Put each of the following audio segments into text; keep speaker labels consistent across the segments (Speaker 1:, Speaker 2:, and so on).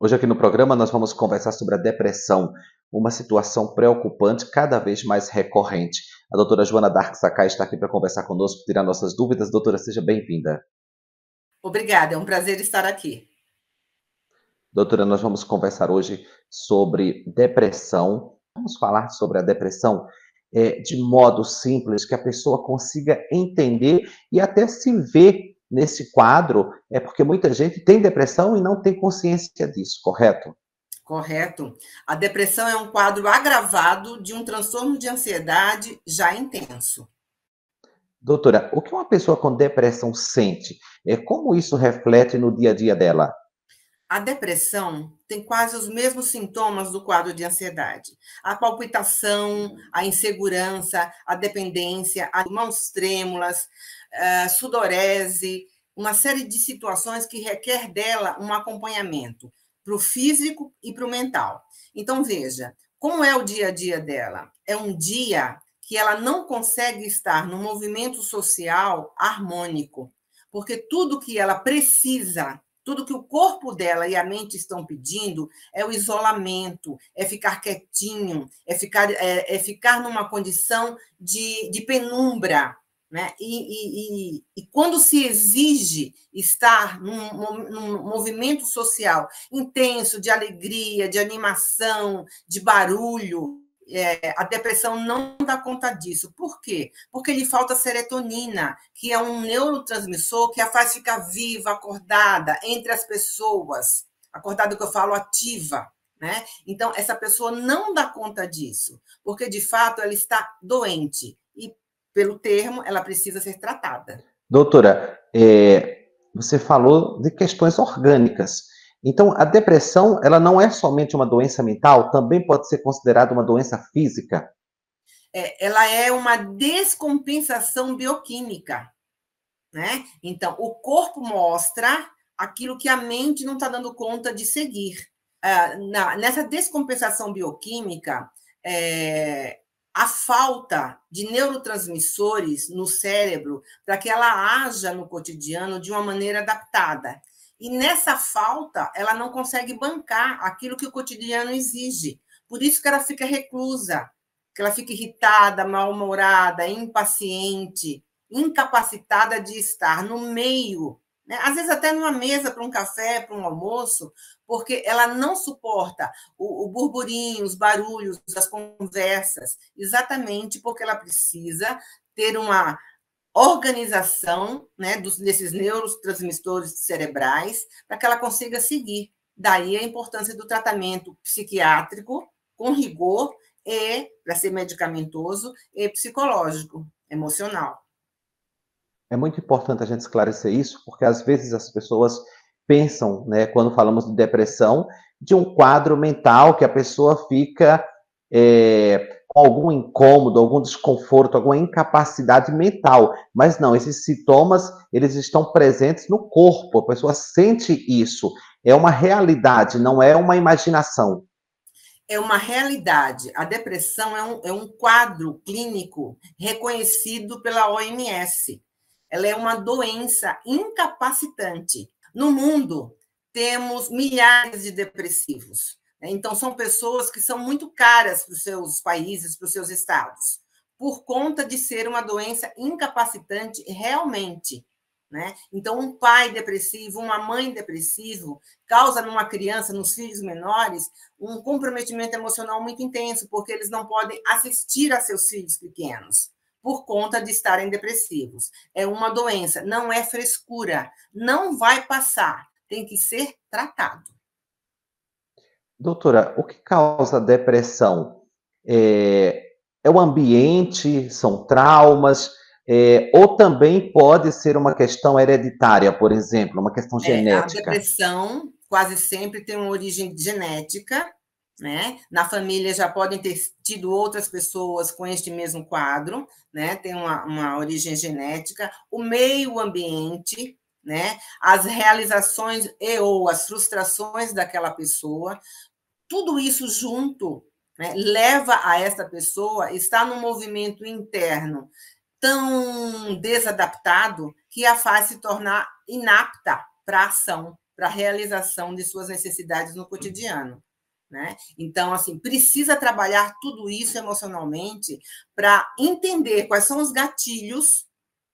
Speaker 1: Hoje aqui no programa nós vamos conversar sobre a depressão, uma situação preocupante, cada vez mais recorrente. A doutora Joana Dark Sakai está aqui para conversar conosco, tirar nossas dúvidas. Doutora, seja bem-vinda.
Speaker 2: Obrigada, é um prazer estar aqui.
Speaker 1: Doutora, nós vamos conversar hoje sobre depressão. Vamos falar sobre a depressão de modo simples, que a pessoa consiga entender e até se ver nesse quadro, porque muita gente tem depressão e não tem consciência disso, correto?
Speaker 2: Correto. A depressão é um quadro agravado de um transtorno de ansiedade já intenso.
Speaker 1: Doutora, o que uma pessoa com depressão sente? Como isso reflete no dia a dia dela?
Speaker 2: A depressão tem quase os mesmos sintomas do quadro de ansiedade: a palpitação, a insegurança, a dependência, as mãos trêmulas, a sudorese, uma série de situações que requer dela um acompanhamento para o físico e para o mental. Então, veja, como é o dia a dia dela? É um dia que ela não consegue estar no movimento social harmônico, porque tudo que ela precisa, tudo que o corpo dela e a mente estão pedindo é o isolamento, é ficar quietinho, é ficar numa condição de penumbra. Né? E quando se exige estar num movimento social intenso, de alegria, de animação, de barulho, a depressão não dá conta disso. Por quê? Porque lhe falta serotonina, que é um neurotransmissor que a faz ficar viva, acordada, entre as pessoas. Acordada que eu falo ativa. Né? Então, essa pessoa não dá conta disso, porque, de fato, ela está doente. E, pelo termo, ela precisa ser tratada.
Speaker 1: Doutora, você falou de questões orgânicas. Então, a depressão, ela não é somente uma doença mental, também pode ser considerada uma doença física?
Speaker 2: Ela é uma descompensação bioquímica. Né? Então, o corpo mostra aquilo que a mente não está dando conta de seguir. Nessa descompensação bioquímica, a falta de neurotransmissores no cérebro para que ela haja no cotidiano de uma maneira adaptada. E nessa falta, ela não consegue bancar aquilo que o cotidiano exige. Por isso que ela fica reclusa, que ela fica irritada, mal-humorada, impaciente, incapacitada de estar no meio, né? Às vezes até numa mesa para um café, para um almoço, porque ela não suporta o burburinho, os barulhos, as conversas, exatamente porque ela precisa ter uma organização, né, desses neurotransmissores cerebrais para que ela consiga seguir. Daí a importância do tratamento psiquiátrico com rigor e, para ser medicamentoso, e psicológico, emocional.
Speaker 1: É muito importante a gente esclarecer isso, porque às vezes as pessoas pensam, né, quando falamos de depressão, de um quadro mental que a pessoa fica com algum incômodo, algum desconforto, alguma incapacidade mental. Mas não, esses sintomas, eles estão presentes no corpo, a pessoa sente isso. É uma realidade, não é uma imaginação.
Speaker 2: É uma realidade. A depressão é um quadro clínico reconhecido pela OMS. Ela é uma doença incapacitante. No mundo, temos milhares de depressivos. Então, são pessoas que são muito caras para os seus países, para os seus estados, por conta de ser uma doença incapacitante realmente. Né? Então, um pai depressivo, uma mãe depressivo, causa numa criança, nos filhos menores, um comprometimento emocional muito intenso, porque eles não podem assistir a seus filhos pequenos por conta de estarem depressivos. É uma doença, não é frescura, não vai passar, tem que ser tratado.
Speaker 1: Doutora, o que causa depressão? É, é o ambiente, são traumas, ou também pode ser uma questão hereditária, por exemplo, uma questão
Speaker 2: A
Speaker 1: genética?
Speaker 2: depressão quase sempre tem uma origem genética, né? Na família já podem ter tido outras pessoas com este mesmo quadro, né? Tem uma origem genética, o meio ambiente, né? As realizações e ou as frustrações daquela pessoa, tudo isso junto, né, leva a essa pessoa a estar num movimento interno tão desadaptado que a faz se tornar inapta para a ação. para a realização de suas necessidades no cotidiano. Né? Então, assim, precisa trabalhar tudo isso emocionalmente para entender quais são os gatilhos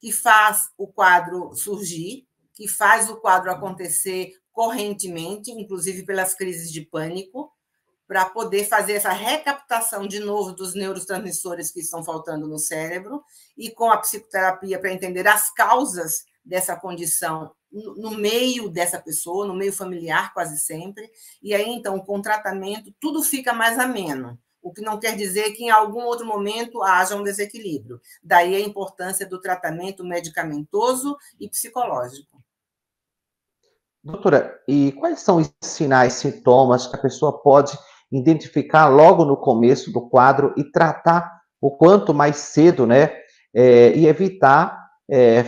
Speaker 2: que faz o quadro surgir, que faz o quadro acontecer correntemente, inclusive pelas crises de pânico, para poder fazer essa recaptação de novo dos neurotransmissores que estão faltando no cérebro, e com a psicoterapia para entender as causas dessa condição no meio dessa pessoa, no meio familiar quase sempre, e aí então com o tratamento tudo fica mais ameno, o que não quer dizer que em algum outro momento haja um desequilíbrio. Daí a importância do tratamento medicamentoso e psicológico.
Speaker 1: Doutora, e quais são os sinais, sintomas que a pessoa pode identificar logo no começo do quadro e tratar o quanto mais cedo, né? E evitar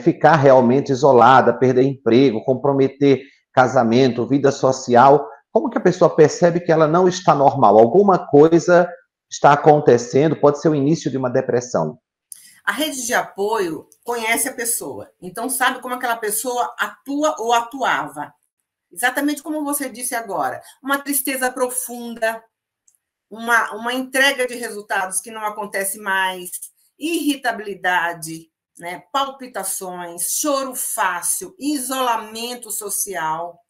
Speaker 1: ficar realmente isolada, perder emprego, comprometer casamento, vida social. Como que a pessoa percebe que ela não está normal? Alguma coisa está acontecendo, pode ser o início de uma depressão.
Speaker 2: A rede de apoio conhece a pessoa, então sabe como aquela pessoa atua ou atuava. Exatamente como você disse agora, uma tristeza profunda, uma entrega de resultados que não acontece mais, irritabilidade, né, palpitações, choro fácil, isolamento social,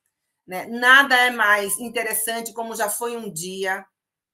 Speaker 2: né, nada é mais interessante como já foi um dia,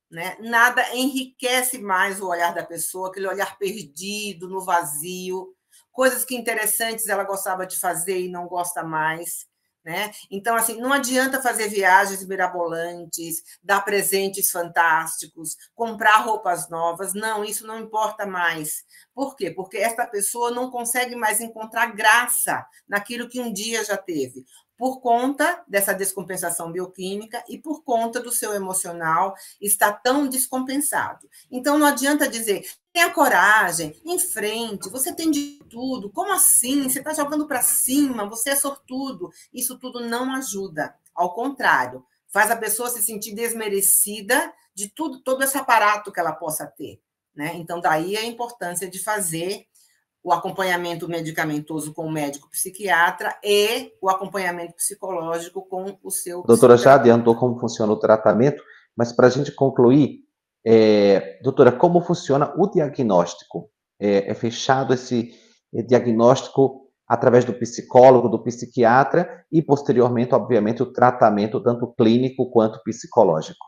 Speaker 2: né, nada enriquece mais o olhar da pessoa, aquele olhar perdido, no vazio, coisas que interessantes ela gostava de fazer e não gosta mais. Né? Então, assim, não adianta fazer viagens mirabolantes, dar presentes fantásticos, comprar roupas novas. Não, isso não importa mais. Por quê? Porque esta pessoa não consegue mais encontrar graça naquilo que um dia já teve, por conta dessa descompensação bioquímica e por conta do seu emocional estar tão descompensado. Então, não adianta dizer, tenha coragem, em frente, você tem de tudo. Como assim? Você está jogando para cima, você é sortudo. Isso tudo não ajuda. Ao contrário, faz a pessoa se sentir desmerecida de tudo, todo esse aparato que ela possa ter. Né? Então, daí a importância de fazer o acompanhamento medicamentoso com o médico psiquiatra e o acompanhamento psicológico com o seu
Speaker 1: A doutora já
Speaker 2: psicoterapeuta.
Speaker 1: adiantou como funciona o tratamento, mas para a gente concluir, doutora, como funciona o diagnóstico? É fechado esse diagnóstico através do psicólogo, do psiquiatra e, posteriormente, obviamente, o tratamento tanto clínico quanto psicológico?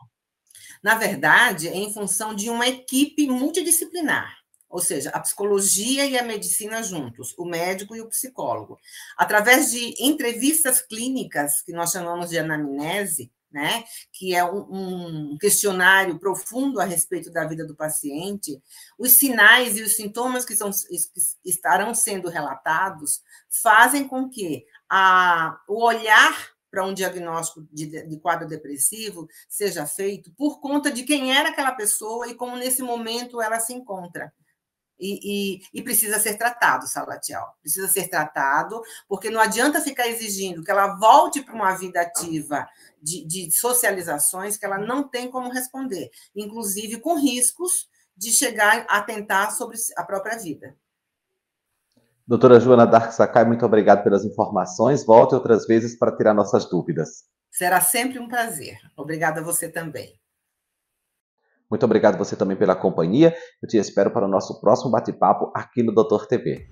Speaker 2: Na verdade, é em função de uma equipe multidisciplinar, ou seja, a psicologia e a medicina juntos, o médico e o psicólogo. Através de entrevistas clínicas, que nós chamamos de anamnese, né, que é um questionário profundo a respeito da vida do paciente, os sinais e os sintomas que estarão sendo relatados fazem com que o olhar para um diagnóstico de quadro depressivo seja feito por conta de quem era aquela pessoa e como nesse momento ela se encontra. E precisa ser tratado, Salatiel. Precisa ser tratado, porque não adianta ficar exigindo que ela volte para uma vida ativa de socializações que ela não tem como responder, inclusive com riscos de chegar a atentar sobre a própria vida.
Speaker 1: Doutora Joana Dark Sakai, muito obrigado pelas informações. Volte outras vezes para tirar nossas dúvidas.
Speaker 2: Será sempre um prazer. Obrigada a você também.
Speaker 1: Muito obrigado você também pela companhia. Eu te espero para o nosso próximo bate-papo aqui no Doutor TV.